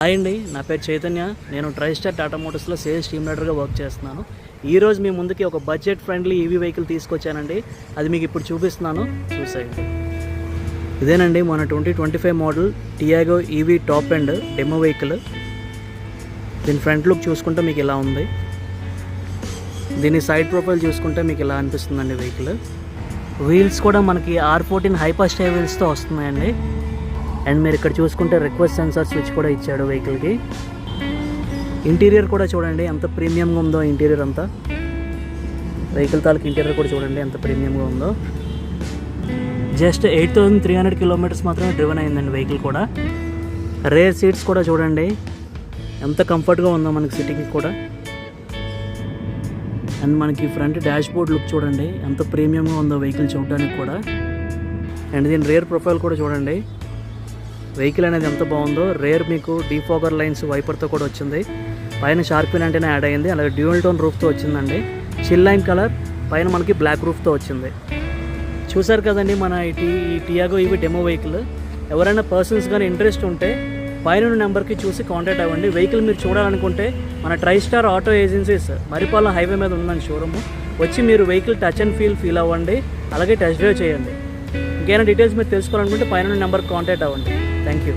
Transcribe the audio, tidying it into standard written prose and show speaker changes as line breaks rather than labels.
Hi అండి, నా పేరు చైతన్య. నేను ట్రైస్టార్ టాటా మోటార్స్లో సేల్స్ టీమ్ లీడర్గా వర్క్ చేస్తున్నాను. ఈరోజు మీ ముందుకి ఒక బడ్జెట్ ఫ్రెండ్లీ ఈవీ వెహికల్ తీసుకొచ్చానండి. అది మీకు ఇప్పుడు చూపిస్తున్నాను, చూసేయండి. ఇదేనండి మన 2025 model Tiago EV top end demo vehicle. దీని ఫ్రంట్ లుక్ చూసుకుంటే మీకు ఇలా ఉంది. దీని సైడ్ ప్రొఫైల్ చూసుకుంటే మీకు ఇలా అనిపిస్తుందండి వెహికల్. వీల్స్ కూడా మనకి R14 హైపర్ స్టే వీల్స్తో వస్తున్నాయండి. అండ్ మీరు ఇక్కడ చూసుకుంటే రిక్వెస్ట్ సెన్సార్ స్విచ్ కూడా ఇచ్చాడు వెహికల్కి. ఇంటీరియర్ కూడా చూడండి ఎంత ప్రీమియంగా ఉందో. ఇంటీరియర్ అంతా వెహికల్ తాలూకు ఇంటీరియర్ కూడా చూడండి ఎంత ప్రీమియంగా ఉందో. జస్ట్ 8,300 కిలోమీటర్స్ మాత్రమే డ్రివెన్ అయిందండి వెహికల్ కూడా. రేర్ సీట్స్ కూడా చూడండి ఎంత కంఫర్ట్గా ఉందో మనకి సిట్టింగ్ కూడా. అండ్ మనకి ఫ్రంట్ డాష్ బోర్డ్ లుక్ చూడండి ఎంత ప్రీమియంగా ఉందో వెహికల్ చూడడానికి కూడా. అండ్ దీని రేర్ ప్రొఫైల్ కూడా చూడండి వెహికల్ అనేది ఎంత బాగుందో. రేర్ మీకు డీఫాగర్ లైన్స్ వైపర్తో కూడా వచ్చింది. పైన షార్పిన్ అంటేనే యాడ్ అయ్యింది. అలాగే డ్యూయల్ టోన్ రూఫ్తో వచ్చిందండి. చిల్ లైన్ కలర్ పైన మనకి బ్లాక్ రూఫ్తో వచ్చింది. చూసారు కదండి మన ఈ టియాగో ఈవీ డెమో వెహికల్. ఎవరైనా పర్సన్స్ కానీ ఇంట్రెస్ట్ ఉంటే పైన నెంబర్కి చూసి కాంటాక్ట్ అవ్వండి. వెహికల్ మీరు చూడాలనుకుంటే మన ట్రైస్టార్ ఆటో ఏజెన్సీస్ మరిపాలెం హైవే మీద ఉందండి షోరూమ్. వచ్చి మీరు వెహికల్ టచ్ అండ్ ఫీల్ అవ్వండి. అలాగే టెస్ట్ డ్రైవ్ చేయండి. ఇంకేమైనా డీటెయిల్స్ మీరు తెలుసుకోవాలనుకుంటే పైన నెంబర్కి కాంటాక్ట్ అవ్వండి. Thank you.